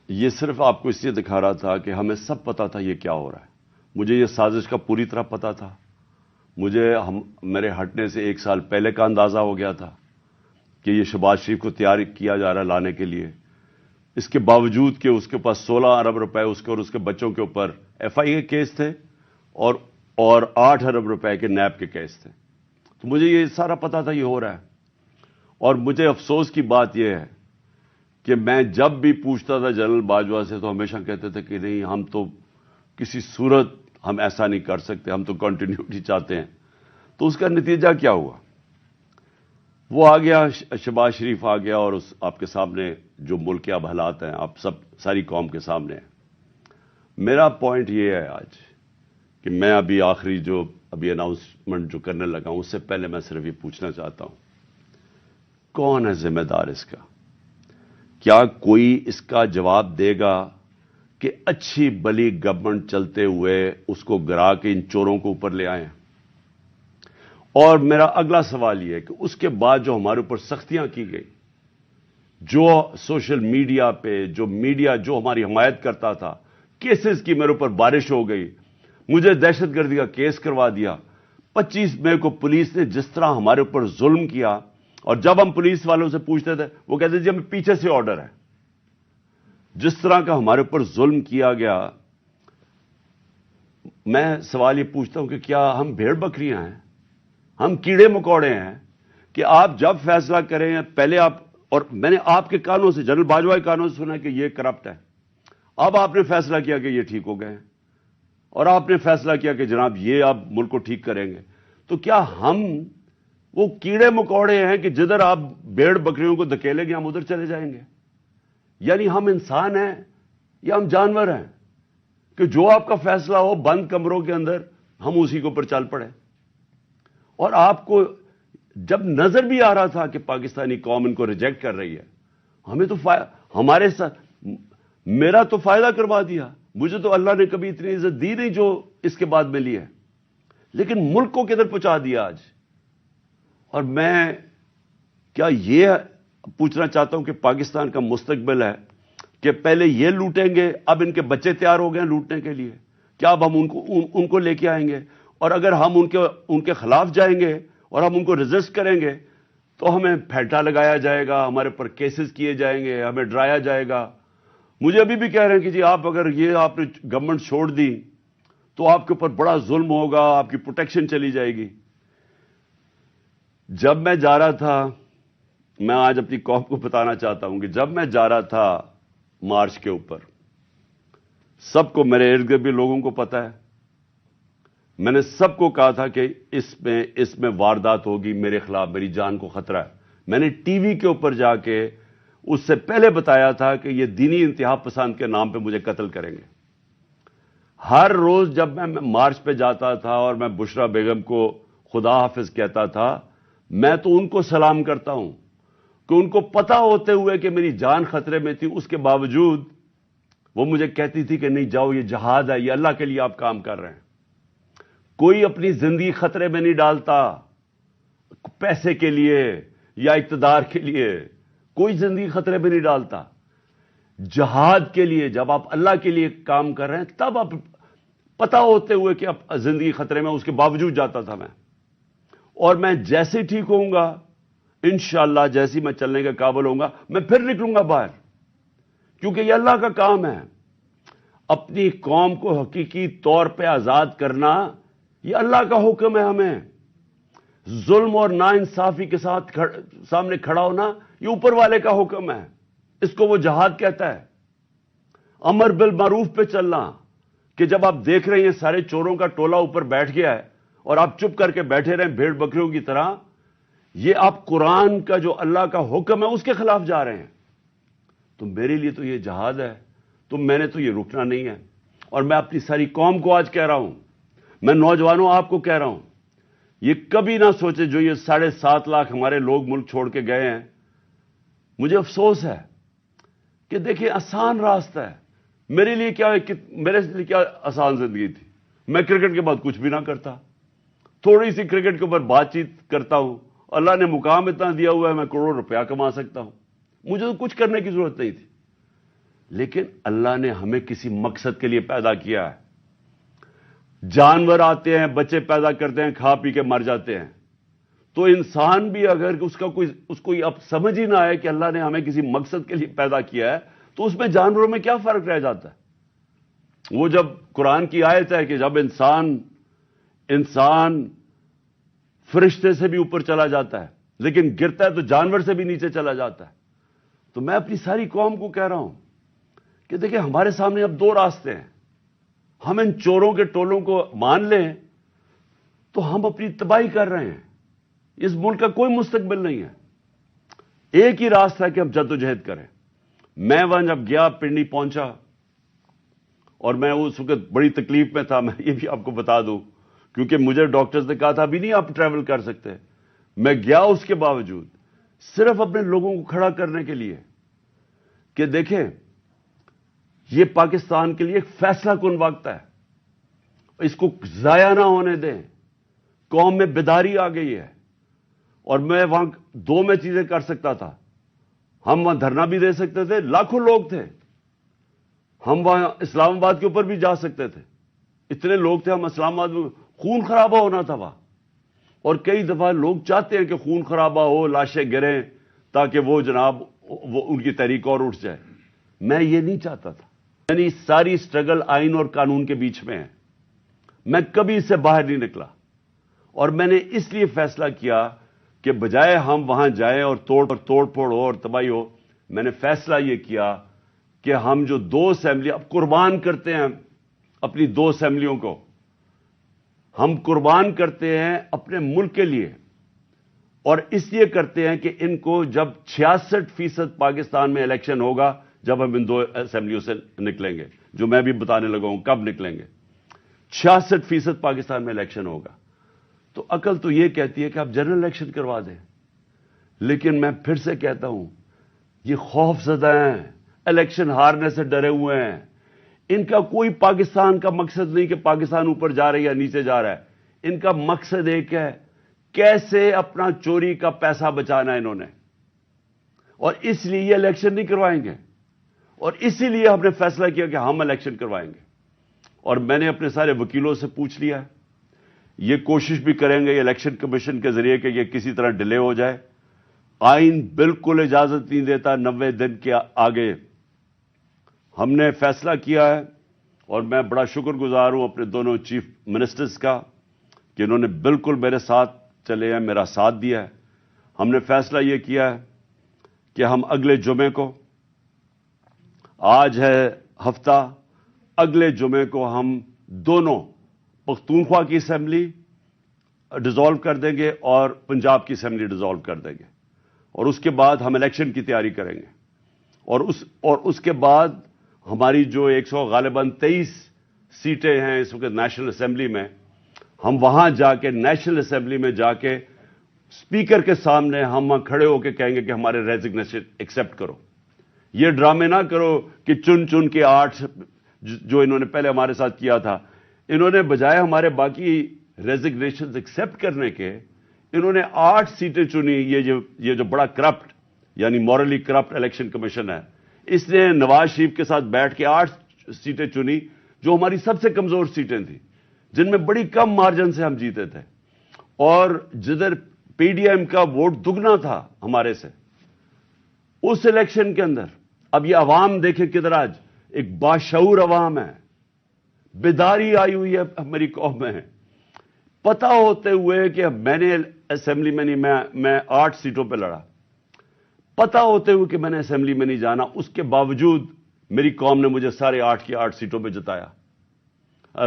[SPEAKER 1] یہ صرف آپ کو اس لیے دکھا رہا تھا کہ ہمیں سب پتا تھا یہ کیا ہو رہا ہے۔ مجھے یہ سازش کا پوری طرح پتا تھا، مجھے میرے ہٹنے سے 1 سال پہلے کا اندازہ ہو گیا تھا کہ یہ شہباز شریف کو تیار کیا جا رہا ہے لانے کے لیے، اس کے باوجود کہ اس کے پاس 16 ارب روپے اس کے اور اس کے بچوں کے اوپر FIA کے کیس تھے اور 8 ارب روپے کے نیب کے کیس تھے۔ تو مجھے یہ سارا پتا تھا یہ ہو رہا ہے، اور مجھے افسوس کی بات یہ ہے کہ میں جب بھی پوچھتا تھا جنرل باجوہ سے تو ہمیشہ کہتے تھے کہ نہیں، ہم تو کسی صورت ہم ایسا نہیں کر سکتے، ہم تو کنٹینیوٹی چاہتے ہیں۔ تو اس کا نتیجہ کیا ہوا؟ وہ آ گیا، شہباز شریف آ گیا، اور آپ کے سامنے جو ملک کے اب حالات ہیں، آپ سب ساری قوم کے سامنے ہیں۔ میرا پوائنٹ یہ ہے آج کہ میں ابھی اناؤنسمنٹ جو کرنے لگا ہوں، اس سے پہلے میں صرف یہ پوچھنا چاہتا ہوں، کون ہے ذمہ دار اس کا؟ کیا کوئی اس کا جواب دے گا کہ اچھی بلی گورنمنٹ چلتے ہوئے اس کو گرا کے ان چوروں کو اوپر لے آئے؟ اور میرا اگلا سوال یہ ہے کہ اس کے بعد جو ہمارے اوپر سختیاں کی گئی، جو سوشل میڈیا پہ جو میڈیا جو ہماری حمایت کرتا تھا، کیسز کی میرے اوپر بارش ہو گئی، مجھے دہشت گردی کا کیس کروا دیا۔ 25 مئی کو پولیس نے جس طرح ہمارے اوپر ظلم کیا، اور جب ہم پولیس والوں سے پوچھتے تھے وہ کہتے تھے جی ہمیں پیچھے سے آرڈر ہے۔ جس طرح کا ہمارے اوپر ظلم کیا گیا، میں سوال یہ پوچھتا ہوں کہ کیا ہم بھیڑ بکریاں ہیں؟ ہم کیڑے مکوڑے ہیں کہ آپ جب فیصلہ کریں پہلے آپ، اور میں نے آپ کے کانوں سے، جنرل باجوہ کے کانوں سے سنا کہ یہ کرپٹ ہے، اب آپ نے فیصلہ کیا کہ یہ ٹھیک ہو گئے ہیں، اور آپ نے فیصلہ کیا کہ جناب یہ آپ ملک کو ٹھیک کریں گے، تو کیا ہم وہ کیڑے مکوڑے ہیں کہ جدھر آپ بھیڑ بکریوں کو دھکیلیں گے ہم ادھر چلے جائیں گے؟ یعنی ہم انسان ہیں یا ہم جانور ہیں کہ جو آپ کا فیصلہ ہو بند کمروں کے اندر ہم اسی کے اوپر چل پڑے؟ اور آپ کو جب نظر بھی آ رہا تھا کہ پاکستانی قوم ان کو ریجیکٹ کر رہی ہے، ہمیں تو ہمارے ساتھ میرا تو فائدہ کروا دیا، مجھے تو اللہ نے کبھی اتنی عزت دی نہیں جو اس کے بعد ملی ہے، لیکن ملک کو کدھر پہنچا دیا آج۔ اور میں کیا یہ پوچھنا چاہتا ہوں کہ پاکستان کا مستقبل ہے کہ پہلے یہ لوٹیں گے، اب ان کے بچے تیار ہو گئے ہیں لوٹنے کے لیے، کیا اب ہم ان کو لے کے آئیں گے؟ اور اگر ہم ان کے خلاف جائیں گے اور ہم ان کو ریزسٹ کریں گے تو ہمیں پھیٹا لگایا جائے گا، ہمارے اوپر کیسز کیے جائیں گے، ہمیں ڈرایا جائے گا۔ مجھے ابھی بھی کہہ رہے ہیں کہ جی آپ اگر یہ آپ نے گورنمنٹ چھوڑ دی تو آپ کے اوپر بڑا ظلم ہوگا، آپ کی پروٹیکشن چلی جائے گی۔ جب میں جا رہا تھا، میں آج اپنی قوم کو بتانا چاہتا ہوں کہ جب میں جا رہا تھا مارچ کے اوپر، سب کو، میرے ارد گرد بھی لوگوں کو پتا ہے، میں نے سب کو کہا تھا کہ اس میں واردات ہوگی، میرے خلاف میری جان کو خطرہ ہے۔ میں نے ٹی وی کے اوپر جا کے اس سے پہلے بتایا تھا کہ یہ دینی انتہا پسند کے نام پہ مجھے قتل کریں گے۔ ہر روز جب میں مارچ پہ جاتا تھا اور میں بشرا بیگم کو خدا حافظ کہتا تھا، میں تو ان کو سلام کرتا ہوں کہ ان کو پتا ہوتے ہوئے کہ میری جان خطرے میں تھی، اس کے باوجود وہ مجھے کہتی تھی کہ نہیں جاؤ، یہ جہاد ہے، یہ اللہ کے لیے آپ کام کر رہے ہیں۔ کوئی اپنی زندگی خطرے میں نہیں ڈالتا پیسے کے لیے یا اقتدار کے لیے، کوئی زندگی خطرے میں نہیں ڈالتا۔ جہاد کے لیے جب آپ اللہ کے لیے کام کر رہے ہیں تب آپ پتا ہوتے ہوئے کہ اب زندگی خطرے میں، اس کے باوجود جاتا تھا میں۔ اور میں جیسے ٹھیک ہوں گا انشاءاللہ، جیسی میں چلنے کے قابل ہوں گا میں پھر نکلوں گا باہر، کیونکہ یہ اللہ کا کام ہے۔ اپنی قوم کو حقیقی طور پہ آزاد کرنا یہ اللہ کا حکم ہے ہمیں۔ ظلم اور ناانصافی کے ساتھ سامنے کھڑا ہونا یہ اوپر والے کا حکم ہے، اس کو وہ جہاد کہتا ہے۔ امر بالمعروف پہ چلنا، کہ جب آپ دیکھ رہے ہیں سارے چوروں کا ٹولہ اوپر بیٹھ گیا ہے اور آپ چپ کر کے بیٹھے رہیں بھیڑ بکریوں کی طرح، یہ آپ قرآن کا جو اللہ کا حکم ہے اس کے خلاف جا رہے ہیں۔ تو میرے لیے تو یہ جہاد ہے، تو میں نے تو یہ رکنا نہیں ہے۔ اور میں اپنی ساری قوم کو آج کہہ رہا ہوں، میں نوجوانوں آپ کو کہہ رہا ہوں، یہ کبھی نہ سوچے جو یہ 7.5 لاکھ ہمارے لوگ ملک چھوڑ کے گئے ہیں۔ مجھے افسوس ہے کہ دیکھیں آسان راستہ ہے، میرے لیے کیا آسان زندگی تھی، میں کرکٹ کے بعد کچھ بھی نہ کرتا، تھوڑی سی کرکٹ کے اوپر بات چیت کرتا ہوں، اللہ نے مقام اتنا دیا ہوا ہے میں کروڑ روپیہ کما سکتا ہوں، مجھے تو کچھ کرنے کی ضرورت نہیں تھی۔ لیکن اللہ نے ہمیں کسی مقصد کے لیے پیدا کیا ہے۔ جانور آتے ہیں، بچے پیدا کرتے ہیں، کھا پی کے مر جاتے ہیں، تو انسان بھی اگر اس کو اب سمجھ ہی نہ آئے کہ اللہ نے ہمیں کسی مقصد کے لیے پیدا کیا ہے، تو اس میں جانوروں میں کیا فرق رہ جاتا ہے؟ وہ جب قرآن کی آیت ہے کہ جب انسان فرشتے سے بھی اوپر چلا جاتا ہے لیکن گرتا ہے تو جانور سے بھی نیچے چلا جاتا ہے۔ تو میں اپنی ساری قوم کو کہہ رہا ہوں کہ دیکھیں ہمارے سامنے اب 2 راستے ہیں، ہم ان چوروں کے ٹولوں کو مان لیں تو ہم اپنی تباہی کر رہے ہیں، اس ملک کا کوئی مستقبل نہیں ہے۔ ایک ہی راستہ ہے کہ ہم جدوجہد کریں۔ میں وہاں جب گیا، پنڈی پہنچا، اور میں اس وقت بڑی تکلیف میں تھا، میں یہ بھی آپ کو بتا دوں، کیونکہ مجھے ڈاکٹرز نے کہا تھا ابھی نہیں آپ ٹریول کر سکتے۔ میں گیا اس کے باوجود صرف اپنے لوگوں کو کھڑا کرنے کے لیے کہ دیکھیں یہ پاکستان کے لیے ایک فیصلہ کن وقت ہے، اس کو ضائع نہ ہونے دیں۔ قوم میں بیداری آ گئی ہے، اور میں وہاں 2 میں چیزیں کر سکتا تھا. ہم وہاں دھرنا بھی دے سکتے تھے، لاکھوں لوگ تھے. ہم وہاں اسلام آباد کے اوپر بھی جا سکتے تھے، اتنے لوگ تھے. ہم اسلام آباد میں خون خرابہ ہونا تھا وہاں، اور کئی دفعہ لوگ چاہتے ہیں کہ خون خرابہ ہو، لاشیں گریں، تاکہ وہ جناب ان کی تحریک اور اٹھ جائے. میں یہ نہیں چاہتا تھا. یعنی ساری سٹرگل آئین اور قانون کے بیچ میں ہے. میں کبھی اس سے باہر نہیں نکلا، اور میں نے اس لیے فیصلہ کیا کہ بجائے ہم وہاں جائیں اور توڑ پھوڑ ہو اور تباہی ہو، میں نے فیصلہ یہ کیا کہ ہم جو 2 اسمبلی اب قربان کرتے ہیں اپنی 2 اسمبلیوں کو، ہم قربان کرتے ہیں اپنے ملک کے لیے، اور اس لیے کرتے ہیں کہ ان کو جب 66% پاکستان میں الیکشن ہوگا، جب ہم ان 2 اسمبلیوں سے نکلیں گے، جو میں بھی بتانے لگا ہوں کب نکلیں گے. 66% پاکستان میں الیکشن ہوگا. تو عقل تو یہ کہتی ہے کہ آپ جنرل الیکشن کروا دیں، لیکن میں پھر سے کہتا ہوں یہ خوف زدہ ہیں، الیکشن ہارنے سے ڈرے ہوئے ہیں. ان کا کوئی پاکستان کا مقصد نہیں کہ پاکستان اوپر جا رہا ہے یا نیچے جا رہا ہے. ان کا مقصد ایک ہے، کیسے اپنا چوری کا پیسہ بچانا ہے انہوں نے، اور اس لیے یہ الیکشن نہیں کروائیں گے. اور اسی لیے ہم نے فیصلہ کیا کہ ہم الیکشن کروائیں گے. اور میں نے اپنے سارے وکیلوں سے پوچھ لیا ہے، یہ کوشش بھی کریں گے الیکشن کمیشن کے ذریعے کہ یہ کسی طرح ڈیلے ہو جائے. آئین بالکل اجازت نہیں دیتا 90 دن کے آگے. ہم نے فیصلہ کیا ہے، اور میں بڑا شکر گزار ہوں اپنے دونوں چیف منسٹرز کا کہ انہوں نے بالکل میرے ساتھ چلے ہیں، میرا ساتھ دیا ہے. ہم نے فیصلہ یہ کیا ہے کہ ہم اگلے جمعے کو، آج ہے ہفتہ، اگلے جمعے کو ہم دونوں پختونخوا کی اسمبلی ڈیزالو کر دیں گے اور پنجاب کی اسمبلی ڈیزالو کر دیں گے، اور اس کے بعد ہم الیکشن کی تیاری کریں گے. اور اس کے بعد ہماری جو 100 غالباً 23 سیٹیں ہیں اس وقت نیشنل اسمبلی میں، ہم وہاں جا کے نیشنل اسمبلی میں جا کے اسپیکر کے سامنے ہم وہاں کھڑے ہو کے کہیں گے کہ ہمارے ریزگنیشن ایکسیپٹ کرو. یہ ڈرامے نہ کرو کہ چن کے 8 جو انہوں نے پہلے ہمارے ساتھ کیا تھا، انہوں نے بجائے ہمارے باقی ریزگنیشن ایکسیپٹ کرنے کے، انہوں نے 8 سیٹیں چنی. یہ جو بڑا کرپٹ یعنی مورلی کرپٹ الیکشن کمیشن ہے، اس نے نواز شریف کے ساتھ بیٹھ کے 8 سیٹیں چنی جو ہماری سب سے کمزور سیٹیں تھیں، جن میں بڑی کم مارجن سے ہم جیتے تھے، اور جدھر پی ڈی ایم کا ووٹ دگنا تھا ہمارے سے اس الیکشن کے اندر. اب یہ عوام دیکھیں کدھر آج ایک باشعور عوام ہے، بیداری آئی ہوئی ہے ہماری قوم میں. پتہ ہوتے ہوئے کہ میں نے اسمبلی میں نہیں، میں 8 سیٹوں پہ لڑا، پتہ ہوتے ہوئے کہ میں نے اسمبلی میں نہیں جانا، اس کے باوجود میری قوم نے مجھے سارے 8 کی 8 سیٹوں پہ جتایا،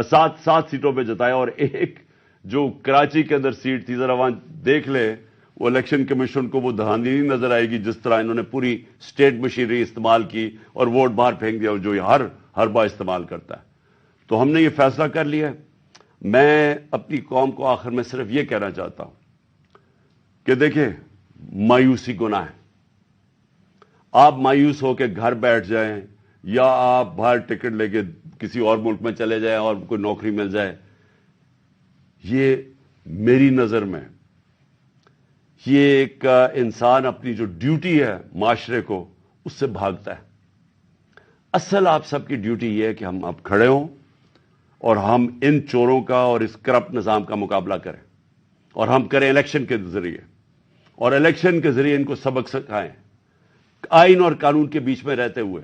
[SPEAKER 1] 7 سیٹوں پہ جتایا. اور ایک جو کراچی کے اندر سیٹ تھی، ذرا وہاں دیکھ لے، وہ الیکشن کمیشن کو وہ دھاندلی نہیں نظر آئے گی جس طرح انہوں نے پوری اسٹیٹ مشینری استعمال کی اور ووٹ باہر پھینک دیا جو ہر بار استعمال کرتا ہے. تو ہم نے یہ فیصلہ کر لیا. میں اپنی قوم کو آخر میں صرف یہ کہنا چاہتا ہوں کہ دیکھیں، مایوسی گناہ ہے. آپ مایوس ہو کے گھر بیٹھ جائیں، یا آپ باہر ٹکٹ لے کے کسی اور ملک میں چلے جائیں اور کوئی نوکری مل جائے، یہ میری نظر میں یہ ایک انسان اپنی جو ڈیوٹی ہے معاشرے کو، اس سے بھاگتا ہے. اصل آپ سب کی ڈیوٹی یہ ہے کہ ہم اب کھڑے ہوں اور ہم ان چوروں کا اور اس کرپٹ نظام کا مقابلہ کریں، اور ہم کریں الیکشن کے ذریعے، اور الیکشن کے ذریعے ان کو سبق سکھائیں آئین اور قانون کے بیچ میں رہتے ہوئے.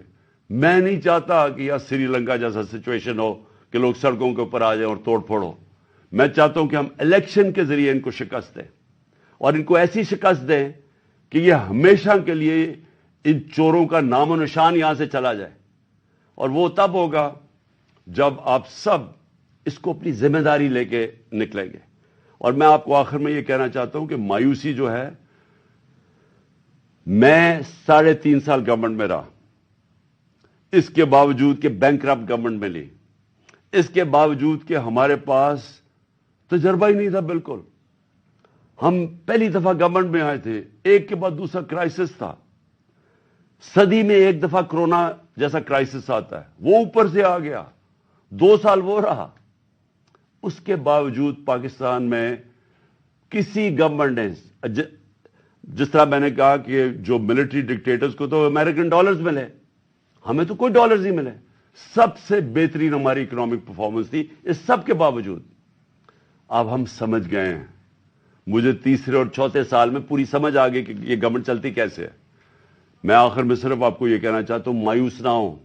[SPEAKER 1] میں نہیں چاہتا کہ یہ سری لنکا جیسا سچویشن ہو کہ لوگ سڑکوں کے اوپر آ جائیں اور توڑ پھوڑ ہو. میں چاہتا ہوں کہ ہم الیکشن کے ذریعے ان کو شکست دیں، اور ان کو ایسی شکست دیں کہ یہ ہمیشہ کے لیے ان چوروں کا نام و نشان یہاں سے چلا جائے. اور وہ تب ہوگا جب آپ سب اس کو اپنی ذمہ داری لے کے نکلیں گے. اور میں آپ کو آخر میں یہ کہنا چاہتا ہوں کہ مایوسی جو ہے، میں 3.5 سال گورنمنٹ میں رہا، اس کے باوجود کہ بینکرپٹ گورنمنٹ میں لی، اس کے باوجود کہ ہمارے پاس تجربہ ہی نہیں تھا بالکل. ہم پہلی دفعہ گورنمنٹ میں آئے تھے، ایک کے بعد دوسرا کرائسس تھا. صدی میں ایک دفعہ کرونا جیسا کرائسس آتا ہے، وہ اوپر سے آ گیا، 2 سال وہ رہا. اس کے باوجود پاکستان میں کسی گورنمنٹ نے جس طرح میں نے کہا کہ جو ملٹری ڈکٹیٹرز کو تو امریکن ڈالرز ملے, ہمیں تو کوئی ڈالرز نہیں ملے. سب سے بہترین ہماری اکنامک پرفارمنس تھی. اس سب کے باوجود اب ہم سمجھ گئے ہیں. مجھے تیسرے اور چوتھے سال میں پوری سمجھ آ گئی کہ یہ گورنمنٹ چلتی کیسے ہے. میں آخر میں صرف آپ کو یہ کہنا چاہتا ہوں, مایوس نہ ہوں.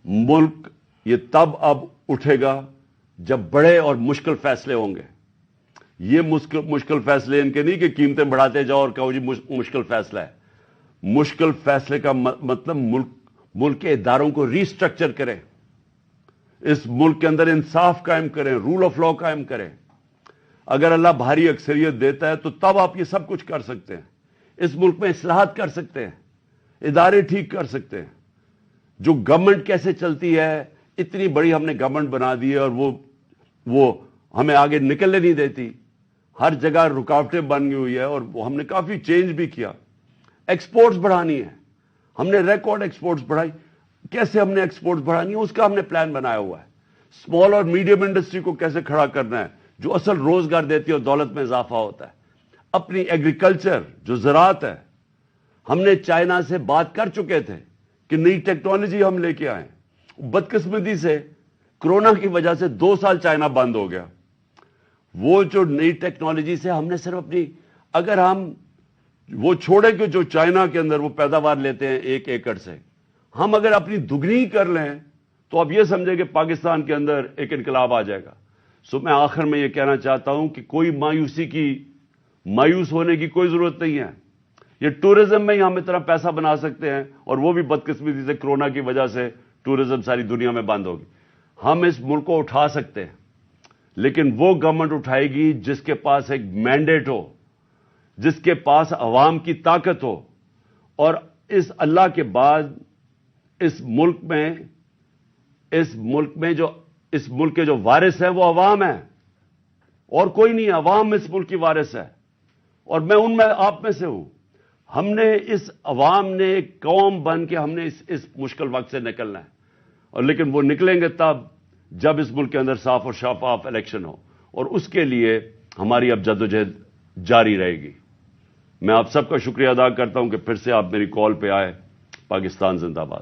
[SPEAKER 1] ملک یہ تب اب اٹھے گا جب بڑے اور مشکل فیصلے ہوں گے. یہ مشکل فیصلے ان کے نہیں کہ قیمتیں بڑھاتے جاؤ اور کہو جی مشکل فیصلہ ہے. مشکل فیصلے کا مطلب ملک کے اداروں کو ری اسٹرکچر کریں, اس ملک کے اندر انصاف قائم کریں, رول آف لا قائم کریں. اگر اللہ بھاری اکثریت دیتا ہے تو تب آپ یہ سب کچھ کر سکتے ہیں. اس ملک میں اصلاحات کر سکتے ہیں, ادارے ٹھیک کر سکتے ہیں. جو گورنمنٹ کیسے چلتی ہے, اتنی بڑی ہم نے گورنمنٹ بنا دی ہے اور وہ ہمیں آگے نکلنے نہیں دیتی. ہر جگہ رکاوٹیں بن گئی ہوئی ہے اور ہم نے کافی چینج بھی کیا. ایکسپورٹس بڑھانی ہے, ہم نے ریکارڈ ایکسپورٹس بڑھائی. کیسے ہم نے ایکسپورٹس بڑھانی ہے اس کا ہم نے پلان بنایا ہوا ہے. اسمال اور میڈیم انڈسٹری کو کیسے کھڑا کرنا ہے جو اصل روزگار دیتی ہے اور دولت میں اضافہ ہوتا ہے. اپنی ایگریکلچر جو زراعت ہے, ہم نے چائنا سے بات کر چکے تھے کہ نئی ٹیکنالوجی ہم لے کے آئیں. بدقسمتی سے کرونا کی وجہ سے 2 سال چائنا بند ہو گیا. وہ جو نئی ٹیکنالوجی سے ہم نے صرف اپنی, اگر ہم وہ چھوڑیں کہ جو چائنا کے اندر وہ پیداوار لیتے ہیں 1 ایکڑ سے, ہم اگر اپنی دگنی کر لیں تو آپ یہ سمجھیں کہ پاکستان کے اندر ایک انقلاب آ جائے گا. میں آخر میں یہ کہنا چاہتا ہوں کہ کوئی مایوس ہونے کی کوئی ضرورت نہیں ہے. یہ ٹورزم میں ہی ہم اتنا پیسہ بنا سکتے ہیں, اور وہ بھی بدقسمتی سے کرونا کی وجہ سے ٹورزم ساری دنیا میں بند ہوگی. ہم اس ملک کو اٹھا سکتے ہیں, لیکن وہ گورنمنٹ اٹھائے گی جس کے پاس ایک مینڈیٹ ہو, جس کے پاس عوام کی طاقت ہو. اور اس اللہ کے بعد اس ملک کے جو وارث ہیں وہ عوام ہیں, اور کوئی نہیں. عوام اس ملک کی وارث ہے, اور میں ان میں آپ میں سے ہوں. ہم نے اس عوام نے ایک قوم بن کے ہم نے اس مشکل وقت سے نکلنا ہے. اور لیکن وہ نکلیں گے تب جب اس ملک کے اندر صاف اور شفاف الیکشن ہو, اور اس کے لیے ہماری اب جدوجہد جاری رہے گی. میں آپ سب کا شکریہ ادا کرتا ہوں کہ پھر سے آپ میری کال پہ آئے. پاکستان زندہ باد.